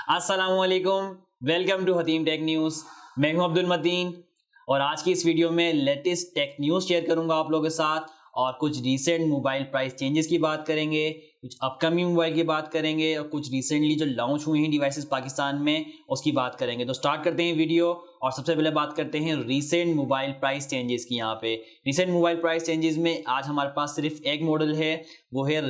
अस्सलामुअलैकुम, welcome to Hatim tech news. मैं हूं अब्दुल मतीन और आज की इस वीडियो में लेटेस्ट टेक न्यूज़ शेयर करूंगा आप लोगों के साथ और कुछ रीसेंट मोबाइल प्राइस चेंजेस की बात करेंगे, कुछ अपकमिंग मोबाइल की बात करेंगे और कुछ रिसेंटली जो लॉन्च हुए हैं डिवाइसेस पाकिस्तान में उसकी बात करेंगे। तो स्टार्ट करते हैं वीडियो और सबसे पहले बात करते हैं रीसेंट मोबाइल प्राइस चेंजेस की। यहाँ पे रीसेंट मोबाइल प्राइस चेंजेस में आज हमारे पास सिर्फ एक मॉडल है, वो है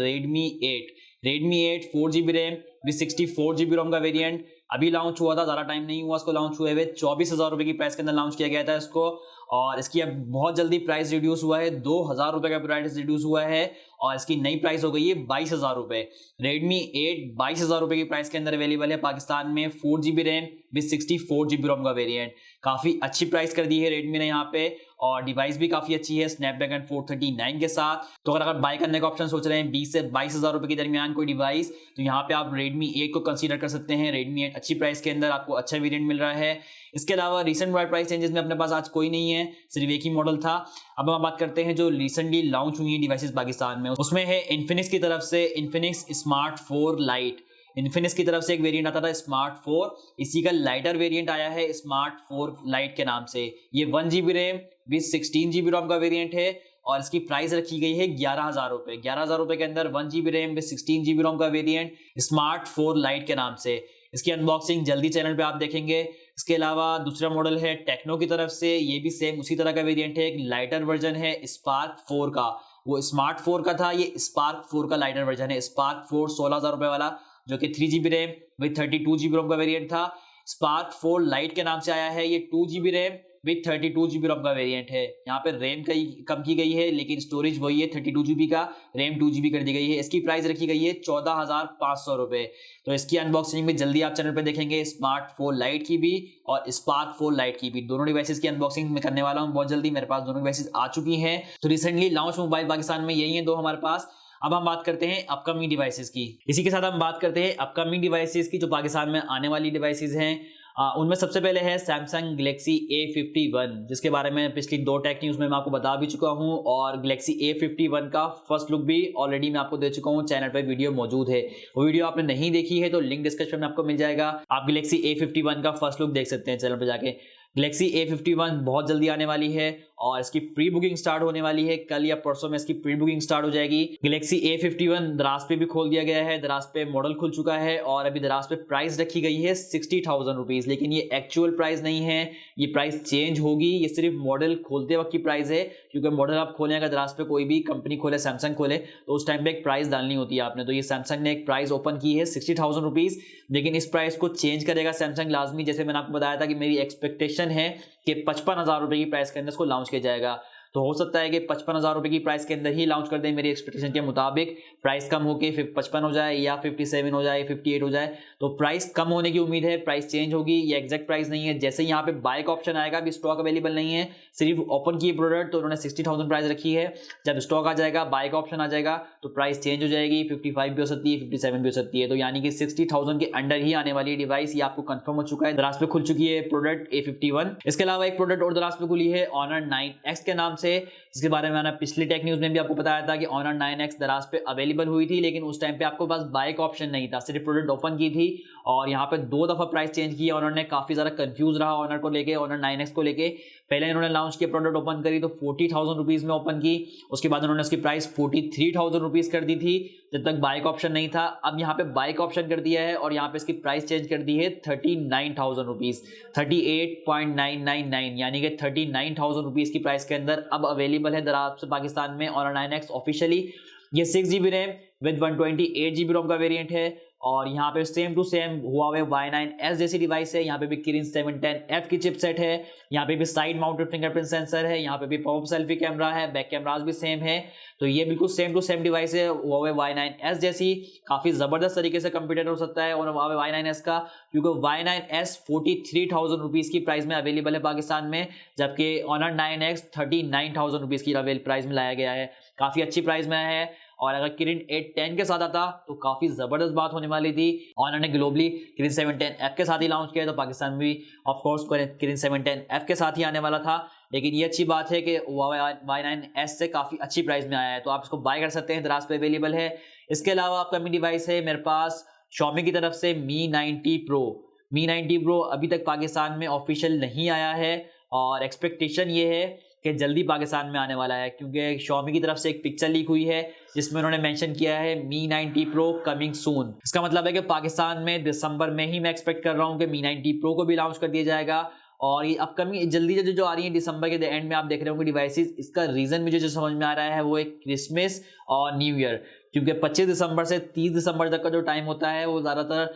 Redmi 8 4GB RAM with 64GB रोम का वेरिएंट अभी लॉन्च हुआ था, ज़्यादा टाइम नहीं हुआ इसको लॉन्च हुए हुए। 24,000 रुपये की प्राइस के अंदर लॉन्च किया गया था इसको और इसकी अब बहुत जल्दी प्राइस रिड्यूस हुआ है, 2,000 रुपये का प्राइस रिड्यूस हुआ है और इसकी नई प्राइस हो गई है 22,000 रुपये। Redmi 8 22,000 रुपये की प्राइस के अंदर अवेलेबल है पाकिस्तान में, 4GB रैम विद 64GB रोम का वेरिएंट। काफ़ी अच्छी प्राइस कर दी है Redmi ने यहाँ पे और डिवाइस भी काफ़ी अच्छी है स्नैपड्रैगन 439 के साथ। तो अगर बाय करने का ऑप्शन सोच रहे हैं 20 से 22,000 रुपये के दरमियान कोई डिवाइस, तो यहाँ पे आप Redmi 8 को कंसीडर कर सकते हैं। Redmi 8 अच्छी प्राइस के अंदर आपको अच्छा वेरिएंट मिल रहा है। इसके अलावा रिसेंट मोबाइल प्राइस चेंजेस में अपने पास आज कोई नहीं है, सिर्फ एक ही मॉडल था। अब हम बात करते हैं जो रिसेंटली लॉन्च हुई है डिवाइसेस पाकिस्तान में, उसमें है इन्फिनिक्स की तरफ से इन्फिनिक्स स्मार्ट 4 लाइट। इन्फिनिक्स की तरफ से एक वेरिएंट आता था स्मार्ट 4, इसी का लाइटर वेरिएंट आया है स्मार्ट 4 लाइट के नाम से। ये 1GB रैम विद 16GB रोम का वेरिएंट है और इसकी प्राइस रखी गई है 11,000 रुपये। 11,000 रुपये के अंदर 1GB रैम विद 16GB रोम का वेरिएंट स्मार्ट 4 लाइट के नाम से। इसकी अनबॉक्सिंग जल्दी चैनल पे आप देखेंगे। इसके अलावा दूसरा मॉडल है टेक्नो की तरफ से, ये भी सेम उसी तरह का वेरिएंट है, एक लाइटर वर्जन है स्पार्क 4 का। वो स्मार्ट 4 का था, ये स्पार्क 4 का लाइटर वर्जन है। स्पार्क 4 16,000 रुपये वाला जो कि 3GB रैम विद 32GB रोम का वेरिएंट था। स्पार्क 4 लाइट के नाम से आया है, ये 2GB रैम विद 32GB रोम का वेरिएंट है। यहाँ पे रैम कम की गई है लेकिन स्टोरेज वही है 32GB का, रैम 2GB कर दी गई है। इसकी प्राइस रखी गई है 14,500 रुपये। तो इसकी अनबॉक्सिंग में जल्दी आप चैनल पे देखेंगे, स्मार्ट 4 लाइट की भी और स्पार्क 4 लाइट की भी, दोनों डिवाइसेस की अनबॉक्सिंग में करने वाला हूँ बहुत जल्दी। मेरे पास दोनों डिवाइसेस आ चुकी हैं। तो रिसेंटली लॉन्च मोबाइल पाकिस्तान में यही है दो हमारे पास। अब हम बात करते हैं अपकमिंग डिवाइसेस की। इसी के साथ हम बात करते हैं अपकमिंग डिवाइसेस की जो पाकिस्तान में आने वाली डिवाइसेस हैं। उनमें सबसे पहले है सैमसंग गैलेक्सी A51, जिसके बारे में पिछली दो टेक न्यूज़ में मैं आपको बता भी चुका हूं और गैलेक्सी A51 का फर्स्ट लुक भी ऑलरेडी मैं आपको दे चुका हूं, चैनल पर वीडियो मौजूद है। वो वीडियो आपने नहीं देखी है तो लिंक डिस्क्रिप्शन में आपको मिल जाएगा, आप गैलेक्सी A51 का फर्स्ट लुक देख सकते हैं चैनल पर जाके। गैलेक्सी A51 बहुत जल्दी आने वाली है और इसकी प्री बुकिंग स्टार्ट होने वाली है, कल या परसों में इसकी प्री बुकिंग स्टार्ट हो जाएगी। गैलेक्सी A51 दराज पे भी खोल दिया गया है, दराज पे मॉडल खुल चुका है और अभी दराज पे प्राइस रखी गई है 60,000 रुपीज, लेकिन ये एक्चुअल प्राइस नहीं है, ये प्राइस चेंज होगी। ये सिर्फ मॉडल खोलते वक्त की प्राइस है, क्योंकि मॉडल आप खोलें अगर दराज पे कोई भी कंपनी खोले, सैमसंग खोले, तो उस टाइम पे एक प्राइस डालनी होती है आपने। तो ये सैमसंग ने एक प्राइस ओपन की है 60,000 रुपीज, लेकिन इस प्राइस को चेंज करेगा सैमसंग लाजमी। जैसे मैंने आपको बताया था कि मेरी एक्सपेक्टेशन है कि 55,000 रुपए की प्राइस के अंदर इसको लॉन्च किया जाएगा, तो हो सकता है कि 55,000 रुपए की प्राइस के अंदर ही लॉन्च कर दें मेरी एक्सपेक्टेशन के मुताबिक। प्राइस कम होके 55 हो जाए या 57 हो जाए, 58 हो जाए, तो प्राइस कम होने की उम्मीद है, प्राइस चेंज होगी। ये एग्जैक्ट प्राइस नहीं है। जैसे यहाँ पे बाय का ऑप्शन आएगा, अभी स्टॉक अवेलेबल नहीं है, सिर्फ ओपन की प्रोडक्ट, तो उन्होंने 60,000 प्राइस रखी है। जब स्टॉक आ जाएगा, बाय का ऑप्शन आ जाएगा, तो प्राइस चेंज हो जाएगी, 55 भी हो सकती है, 57 भी हो सकती है। तो यानी कि 60,000 के अंडर ही आने वाली डिवाइस, ये आपको कंफर्म हो चुका है। दराज पे खुल चुकी है प्रोडक्ट A51। इसके अलावा एक प्रोडक्ट और दराज पे खुली है Honor 9X के नाम से, जिसके बारे में मैंने पिछली टेक न्यूज़ में भी आपको बताया था कि Honor 9X दराज पे अवेलेबल हुई थी, लेकिन उस टाइम पे आपको बस बाय का ऑप्शन नहीं था, सिर्फ प्रोडक्ट ओपन की थी और यहाँ पे 2 दफा प्राइस चेंज किया उन्होंने। काफी ज्यादा कंफ्यूज रहा Honor को लेके, Honor 9X को लेके। पहले इन्होंने लॉन्च किया, प्रोडक्ट ओपन करी तो 40,000 रुपीज में ओपन की, उसके बाद उन्होंने उसकी प्राइस 43,000 रुपीज कर दी थी, जब तक बाय का ऑप्शन नहीं था। अब यहाँ पे बाय का ऑप्शन कर दिया है और यहाँ पे इसकी प्राइस चेंज कर दी है 39,000 रुपीज, 38.999, यानी कि 39,000 रुपीज की प्राइस के अंदर अब अवेलेबल है दराज से पाकिस्तान में Honor 9X ऑफिशियली। ये 6GB रैम विद 128GB रोम का वेरिएंट है और यहाँ पे same to same Huawei Y9s जैसी डिवाइस है। यहाँ पे भी किरिन 710F की चिपसेट है, यहाँ पे भी साइड माउंटेड फिंगरप्रिंट सेंसर है, यहाँ पे भी पॉप सेल्फी कैमरा है, बैक कैमरास भी सेम है। तो ये बिल्कुल सेम टू सेम डिवाइस है Huawei Y9s जैसी। काफी जबरदस्त तरीके से कंप्यूटर हो सकता है और Huawei Y9s का, क्योंकि Y9s 43,000 रुपीज की प्राइस में अवेलेबल है पाकिस्तान में, जबकि Honor 9X 39,000 रुपीज की प्राइस में लाया गया है। काफी अच्छी प्राइस में है और अगर किरिन 810 के साथ आता तो काफी जबरदस्त बात होने वाली थी। Honor ने ग्लोबली किरिन 710F के साथ ही लॉन्च किया, तो पाकिस्तान में भी ऑफ कोर्स किरिन 710F के साथ ही आने वाला था। लेकिन ये अच्छी बात है कि Huawei Y9s से काफी अच्छी प्राइस में आया है, तो आप इसको बाय कर सकते हैं, दराज पे अवेलेबल है। इसके अलावा अपकमिंग डिवाइस है मेरे पास Xiaomi की तरफ से Mi 90 Pro अभी तक पाकिस्तान में ऑफिशियल नहीं आया है और एक्सपेक्टेशन ये है कि जल्दी पाकिस्तान में आने वाला है, क्योंकि Xiaomi की तरफ से एक पिक्चर लीक हुई है जिसमें उन्होंने मेंशन किया है Mi 90 Pro कमिंग सून। इसका मतलब है कि पाकिस्तान में दिसंबर में ही मैं एक्सपेक्ट कर रहा हूँ कि Mi 90 Pro को भी लॉन्च कर दिया जाएगा। और ये अपकमिंग जल्दी जो आ रही है दिसंबर के एंड में आप देख रहे होंगे डिवाइसेस, इसका रीजन मुझे जो समझ में आ रहा है वो एक क्रिसमस और न्यू ईयर, क्योंकि 25 दिसंबर से 30 दिसंबर तक का जो टाइम होता है वो ज़्यादातर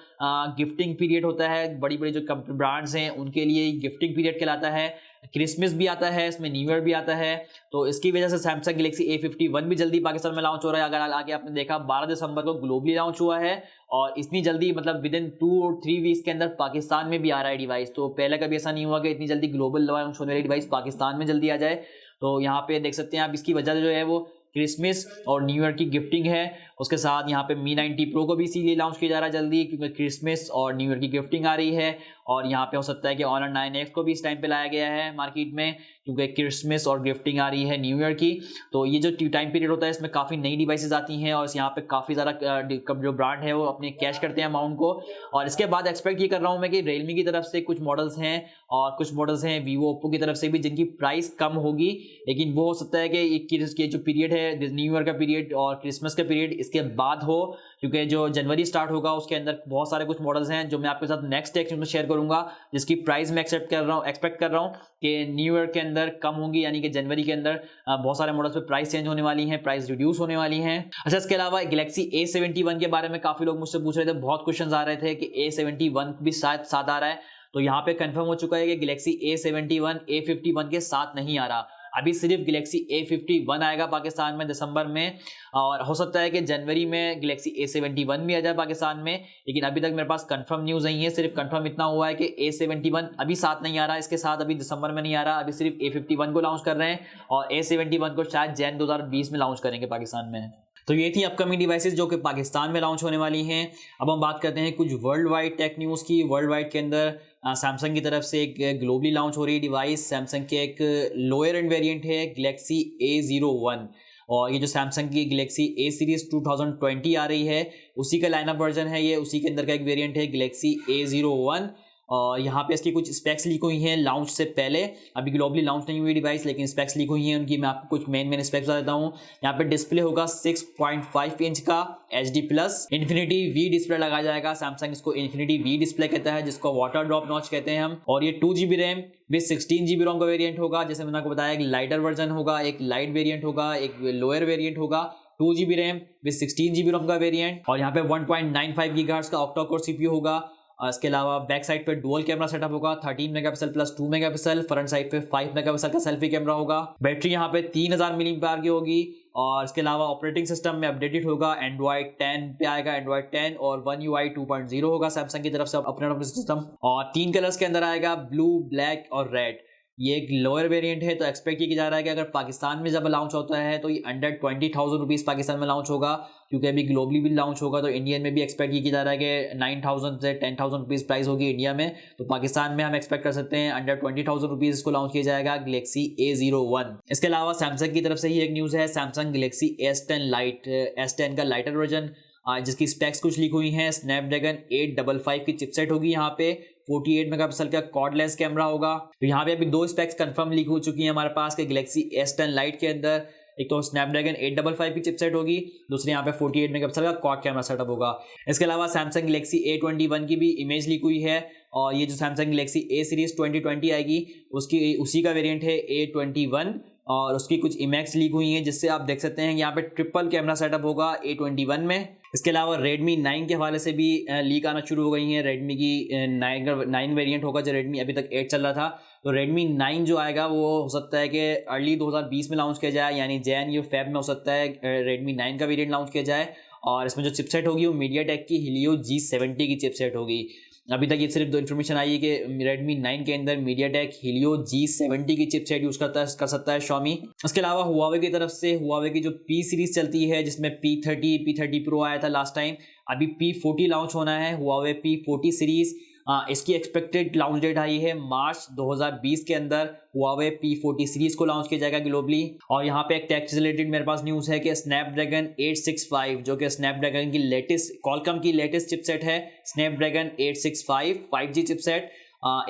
गिफ्टिंग पीरियड होता है। बड़ी बड़ी जो ब्रांड्स हैं उनके लिए गिफ्टिंग पीरियड कहलाता है। क्रिसमस भी आता है, इसमें न्यू ईयर भी आता है, तो इसकी वजह से सैमसंग गैलेक्सी A51 भी जल्दी पाकिस्तान में लॉन्च हो रहा है। अगर आगे आपने देखा 12 दिसंबर को ग्लोबली लॉन्च हुआ है और इतनी जल्दी मतलब विद इन 2 और 3 वीक्स के अंदर पाकिस्तान में भी आ रहा है डिवाइस। तो पहले कभी ऐसा नहीं हुआ कि इतनी जल्दी ग्लोबल लॉन्च होने वाली डिवाइस पाकिस्तान में जल्दी आ जाए। तो यहाँ पे देख सकते हैं आप, इसकी वजह जो है वो क्रिसमस और न्यू ईयर की गिफ्टिंग है। उसके साथ यहाँ पे Mi 90 Pro को भी इसीलिए लॉन्च किया जा रहा है जल्दी, क्योंकि क्रिसमस और न्यू ईयर की गिफ्टिंग आ रही है। और यहाँ पे हो सकता है कि Honor 9X को भी इस टाइम पे लाया गया है मार्केट में, क्योंकि क्रिसमस और गिफ्टिंग आ रही है न्यू ईयर की। तो ये जो टाइम पीरियड होता है इसमें काफ़ी नई डिवाइसेज आती हैं और यहाँ पे काफ़ी ज़्यादा जो ब्रांड है वो अपने कैश करते हैं अमाउंट को। और इसके बाद एक्सपेक्ट ये कर रहा हूँ मैं कि Realme की तरफ से कुछ मॉडल्स हैं और कुछ मॉडल्स हैं Vivo Oppo की तरफ से भी जिनकी प्राइस कम होगी, लेकिन वो हो सकता है कि जो पीरियड है न्यू ईयर का पीरियड और क्रिसमस का पीरियड इसके बाद हो, क्योंकि जो जनवरी स्टार्ट होगा उसके अंदर बहुत सारे कुछ मॉडल्स हैं जो मैं आपके साथ नेक्स्ट टेक्स्ट में शेयर करूंगा, जिसकी प्राइस मैं एक्सपेक्ट कर रहा हूँ कि न्यू ईयर के अंदर कम होंगी, यानी कि जनवरी के अंदर बहुत सारे मॉडल्स पे प्राइस चेंज होने वाली हैं, प्राइस रिड्यूस होने वाली हैं। अच्छा, इसके अलावा गैलेक्सी A71 के बारे में काफी लोग मुझसे पूछ रहे थे, बहुत क्वेश्चन आ रहे थे कि A71 भी साथ आ रहा है। तो यहाँ पे कंफर्म हो चुका है कि गैलेक्सी A71 A51 के साथ नहीं आ रहा, अभी सिर्फ गैलेक्सी A51 आएगा पाकिस्तान में दिसंबर में। और हो सकता है कि जनवरी में गैलेक्सी A71 भी आ जाए पाकिस्तान में, लेकिन अभी तक मेरे पास कंफर्म न्यूज़ नहीं है। सिर्फ कंफर्म इतना हुआ है कि A71 अभी साथ नहीं आ रहा, इसके साथ अभी दिसंबर में नहीं आ रहा, अभी सिर्फ A51 को लॉन्च कर रहे हैं और A71 को शायद जैन 2020 में लॉन्च करेंगे पाकिस्तान में। तो ये थी अपकमिंग डिवाइसेस जो कि पाकिस्तान में लॉन्च होने वाली हैं। अब हम बात करते हैं कुछ वर्ल्ड वाइड टेक न्यूज़ की। वर्ल्ड वाइड के अंदर सैमसंग की तरफ से एक ग्लोबली लॉन्च हो रही डिवाइस, सैमसंग के एक लोअर एंड वेरिएंट है गैलेक्सी A01। और ये जो सैमसंग की गैलेक्सी A सीरीज 2020 आ रही है उसी का लाइनअप वर्जन है ये, उसी के अंदर का एक वेरिएंट है गैलेक्सी A01। और यहाँ पे इसकी कुछ स्पेक्स लीक हुई हैं लॉन्च से पहले, अभी ग्लोबली लॉन्च नहीं हुई डिवाइस, लेकिन स्पेक्स लीक हुई हैं उनकी। मैं आपको कुछ मेन स्पेक्स बता देता हूँ। यहाँ पे डिस्प्ले होगा 6.5 इंच का HD+ इन्फिनिटी V डिस्प्ले लगाया जाएगा। सैमसंग इसको इन्फिनिटी V डिस्प्ले कहता है, जिसको वाटर ड्रॉप नॉच कहते हैं हम। और ये 2GB रैम विद 16GB रोम का वेरियंट होगा। जैसे मैंने आपको बताया, एक लाइटर वर्जन होगा, एक लाइट वेरियंट होगा, एक लोअर वेरियंट होगा। 2GB रैम विद 16GB रोम का वेरिएंट। और यहाँ पे 1.95 गीगाहर्ट्ज का ऑक्टा कोर CPU होगा। इसके अलावा बैक साइड पे डुअल कैमरा सेटअप होगा, 13 megapixel plus 2 megapixel. Front side पे 5 मेगापिक्सल का सेल्फी कैमरा होगा। बैटरी यहाँ पे 3000 mAh की होगी। और इसके अलावा ऑपरेटिंग सिस्टम में अपडेटेड होगा, एंड्रॉइड 10 पे आएगा, एंड्रॉइड 10 और One UI 2.0 होगा सैमसंग की तरफ से अपने ऑपरेटिंग सिस्टम। और 3 कलर्स के अंदर आएगा, ब्लू, ब्लैक और रेड। ये एक लोअर वेरिएंट है, तो एक्सपेक्ट किया जा रहा है कि अगर पाकिस्तान में जब लॉन्च होता है तो ये अंडर 20,000 रुपीज़ पाकिस्तान में लॉन्च होगा, क्योंकि अभी ग्लोबली भी लॉन्च होगा। तो इंडियन में भी एक्सपेक्ट किया जा रहा है कि 9,000 से 10,000 रुपीज़ प्राइस होगी इंडिया में, तो पाकिस्तान में हम एक्सपेक्ट कर सकते हैं अंडर 20,000 रुपीज़ इसको लॉन्च किया जाएगा गैलेक्सी A01। इसके अलावा सैमसंग की तरफ से ही एक न्यूज़ है, Samsung Galaxy S10 Lite, S10 का लाइटर वर्जन, जिसकी स्पेक्स कुछ लीक हुई हैं। स्नैपड्रैगन 855 की चिपसेट होगी, यहाँ पे 48 मेगापिक्सल का क्वाड लेंस कैमरा होगा। तो यहाँ पे अभी 2 स्पेक्स कंफर्म लीक हो चुकी हैं हमारे पास के गैलेक्सी S10 Lite के अंदर। एक तो स्नैपड्रैगन 855 की चिपसेट होगी, दूसरी यहाँ पे 48 मेगापिक्सल का क्वाड कैमरा सेटअप होगा। इसके अलावा सैमसंग गैलेक्सी A21 की भी इमेज लीक हुई है। और ये जो सैमसंग गैलेक्सी A सीरीज 2020 आएगी उसी का वेरिएंट है A21 और उसकी कुछ इमेज लीक हुई हैं, जिससे आप देख सकते हैं यहाँ पे ट्रिपल कैमरा सेटअप होगा A21 में। इसके अलावा Redmi 9 के हवाले से भी लीक आना शुरू हो गई हैं। Redmi की 9 वेरिएंट होगा, जो Redmi अभी तक 8 चल रहा था। तो Redmi 9 जो आएगा वो हो सकता है कि अर्ली 2020 में लॉन्च किया जाए, यानी जैन या फेब में हो सकता है Redmi 9 का वेरिएंट लॉन्च किया जाए। और इसमें जो चिपसेट होगी वो MediaTek की Helio G70 की चिपसेट होगी। अभी तक ये सिर्फ 2 इन्फॉर्मेशन आई है कि Redmi 9 के अंदर MediaTek Helio G70 की चिपसेट यूज कर सकता है Xiaomi। इसके अलावा Huawei की तरफ से Huawei की जो P सीरीज चलती है, जिसमें P30 Pro आया था लास्ट टाइम, अभी P40 लॉन्च होना है, Huawei P40 सीरीज। इसकी एक्सपेक्टेड लॉन्च डेट आई है मार्च 2020 के अंदर। Huawei P40 सीरीज को लॉन्च किया जाएगा ग्लोबली। और यहाँ पे एक टेक से रिलेटेड मेरे पास न्यूज़ है कि स्नैपड्रैगन 865 जो कि स्नैपड्रैगन की लेटेस्ट कॉलकम की लेटेस्ट चिपसेट है, स्नैपड्रैगन 865 5G चिपसेट,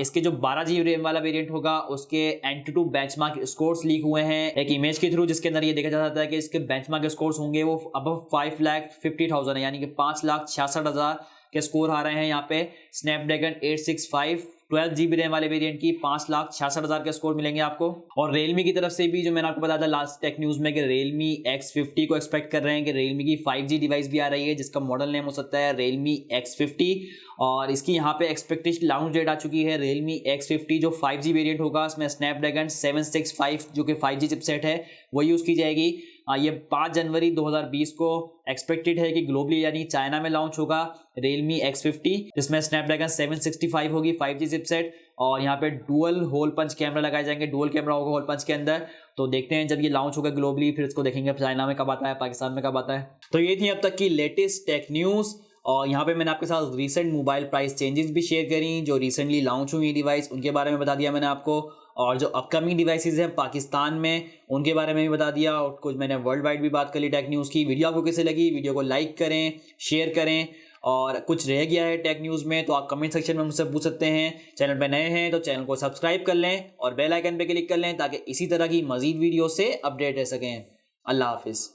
इसके जो 12GB रैम वाला वेरिएंट होगा उसके Antutu बेंचमार्क स्कोर्स लीक हुए हैं एक इमेज के थ्रू, जिसके अंदर ये देखा जा सकता है कि इसके बेंचमार्क स्कोर्स होंगे वो अबव 5,50,000 है, यानी कि 5,66,000 के स्कोर आ रहे हैं यहाँ पे। स्नैपड्रैगन 865 12GB रैम वाले वेरिएंट की 5,66,000 के स्कोर मिलेंगे आपको। और Realme की तरफ से भी जो मैंने आपको बताया था लास्ट टेक न्यूज़ में कि Realme X50 को एक्सपेक्ट कर रहे हैं कि Realme की 5G डिवाइस भी आ रही है जिसका मॉडल नेम हो सकता है Realme X50। और इसकी यहाँ पे एक्सपेक्टेड लॉन्च डेट आ चुकी है। Realme X50 जो 5G वेरिएंट होगा उसमें स्नैपड्रैगन 765 जो कि 5G चिपसेट है वो यूज़ की जाएगी। ये 5 जनवरी 2020 को एक्सपेक्टेड है कि ग्लोबली यानी चाइना में लॉन्च होगा Realme X50, जिसमें स्नैपड्रैगन 765 होगी 5G चिपसेट। और यहाँ पे डुअल होल पंच कैमरा लगाए जाएंगे, डुअल कैमरा होगा होल पंच के अंदर। तो देखते हैं जब ये लॉन्च होगा ग्लोबली, फिर इसको देखेंगे चाइना में कब आता है, पाकिस्तान में कब आता है। तो ये थी अब तक की लेटेस्ट टेक न्यूज़। और यहाँ पे मैंने आपके साथ रिसेंट मोबाइल प्राइस चेंजेस भी शेयर करी, जो रिसेंटली लॉन्च हुई डिवाइस उनके बारे में बता दिया मैंने आपको। और जो अपकमिंग डिवाइसेस हैं पाकिस्तान में उनके बारे में भी बता दिया। और कुछ मैंने वर्ल्ड वाइड भी बात कर ली टेक न्यूज़ की। वीडियो आपको कैसे लगी, वीडियो को लाइक करें, शेयर करें। और कुछ रह गया है टेक न्यूज़ में तो आप कमेंट सेक्शन में मुझसे पूछ सकते हैं। चैनल पे नए हैं तो चैनल को सब्सक्राइब कर लें और बेल आइकन पे क्लिक कर लें ताकि इसी तरह की मजीद वीडियो से अपडेट रह सकें। अल्लाह हाफिज़।